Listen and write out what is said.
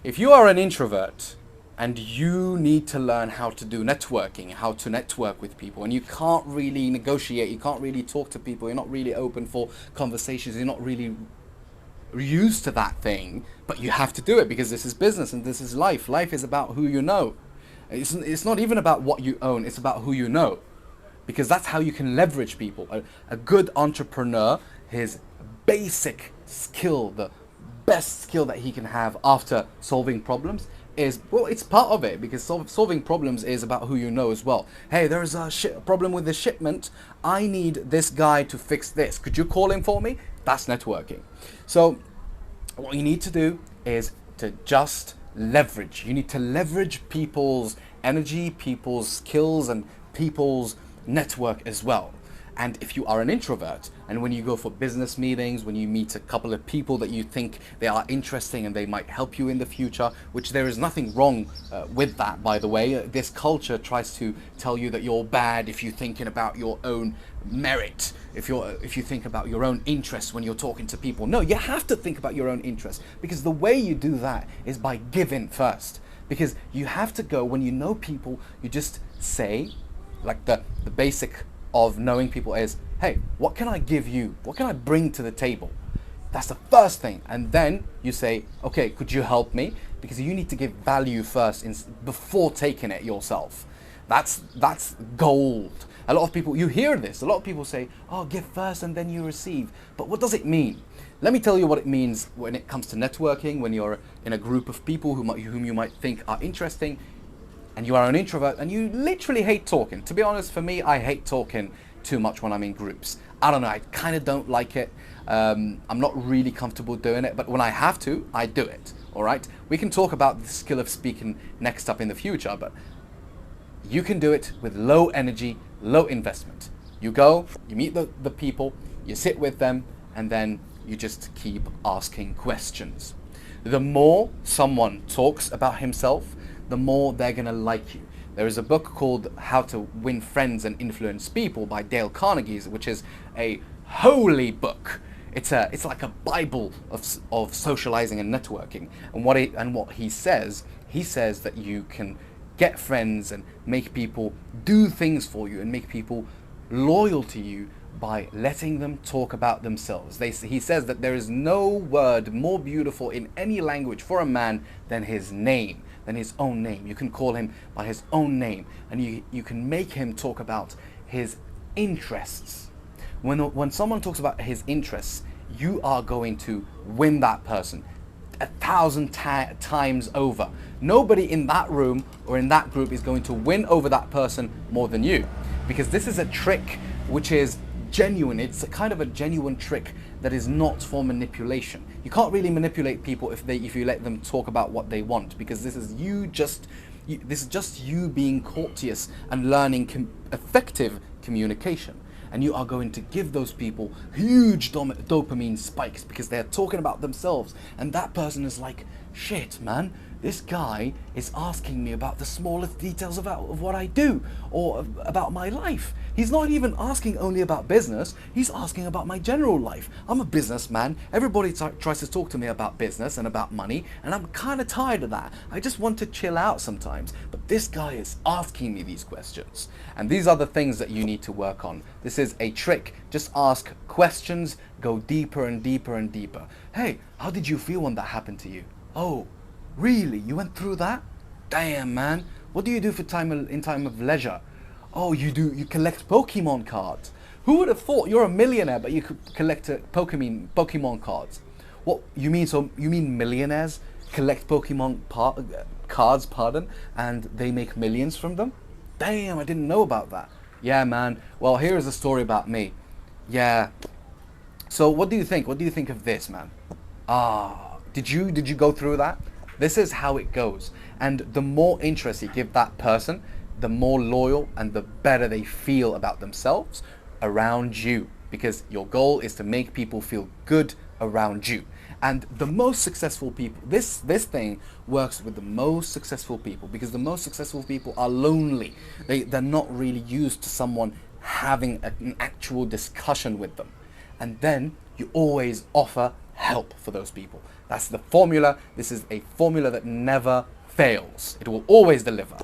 If you are an introvert and you need to learn how to do networking, how to network with people, and you can't really negotiate, you can't really talk to people, you're not really open for conversations, you're not really used to that thing, but you have to do it because this is business and this is life. Life is about who you know. It's not even about what you own, it's about who you know. Because that's how you can leverage people. A good entrepreneur, his basic skill, the best skill that he can have after solving problems is, well, it's part of it, because solving problems is about who you know as well. Hey, there's a problem with the shipment. I need this guy to fix this. Could you call him for me? That's networking. So what you need to do is to just leverage. You need to leverage people's energy, people's skills, and people's network as well. And if you are an introvert, and when you go for business meetings, when you meet a couple of people that you think they are interesting and they might help you in the future, which there is nothing wrong with that, by the way. This culture tries to tell you that you're bad if you're thinking about your own merit, if you think about your own interests when you're talking to people. No, you have to think about your own interests, because the way you do that is by giving first. Because you have to go, when you know people, you just say, like the basic of knowing people is, hey, what can I give you? What can I bring to the table? That's the first thing. And then you say, okay, could you help me? Because you need to give value first before taking it yourself. That's gold. A lot of people, you hear this, a lot of people say, oh, give first and then you receive. But what does it mean? Let me tell you what it means when it comes to networking, when you're in a group of people whom you might think are interesting, and you are an introvert and you literally hate talking. To be honest, for me, I hate talking too much when I'm in groups. I don't know, I kind of don't like it. I'm not really comfortable doing it, but when I have to, I do it, all right? We can talk about the skill of speaking next up in the future, but you can do it with low energy, low investment. You go, you meet the people, you sit with them, and then you just keep asking questions. The more someone talks about himself, the more they're going to like you. There is a book called How to Win Friends and Influence People by Dale Carnegie, which is a holy book. It's like a Bible of socializing and networking. And what he says that you can get friends and make people do things for you and make people loyal to you by letting them talk about themselves. He says that there is no word more beautiful in any language for a man than his name, than his own name. You can call him by his own name, and you can make him talk about his interests. When someone talks about his interests, you are going to win that person 1,000 times over. Nobody in that room or in that group is going to win over that person more than you, because this is a trick which is genuine. It's a kind of a genuine trick that is not for manipulation. You can't really manipulate people if you let them talk about what they want, because this is just you being courteous and learning effective communication. And you are going to give those people huge dopamine spikes because they're talking about themselves, and that person is like, shit, man, this guy is asking me about the smallest details of what I do or about my life. He's not even asking only about business, he's asking about my general life. I'm a businessman, everybody tries to talk to me about business and about money, and I'm kind of tired of that. I just want to chill out sometimes, but this guy is asking me these questions. And these are the things that you need to work on. This is a trick. Just ask questions, go deeper and deeper and deeper. Hey, how did you feel when that happened to you? Oh, really? You went through that? Damn, man. What do you do for in time of leisure? Oh, you collect Pokemon cards. Who would have thought you're a millionaire but you could collect Pokemon cards? What you mean? So you mean millionaires collect Pokemon cards, and they make millions from them? Damn, I didn't know about that. Yeah, man. Well, here's a story about me. Yeah. So what do you think? What do you think of this, man? Did you go through that? This is how it goes. And the more interest you give that person, the more loyal and the better they feel about themselves around you, because your goal is to make people feel good around you. And the most successful people, this thing works with the most successful people, because the most successful people are lonely. They're not really used to someone having an actual discussion with them. And then you always offer help for those people. That's the formula. This is a formula that never fails. It will always deliver.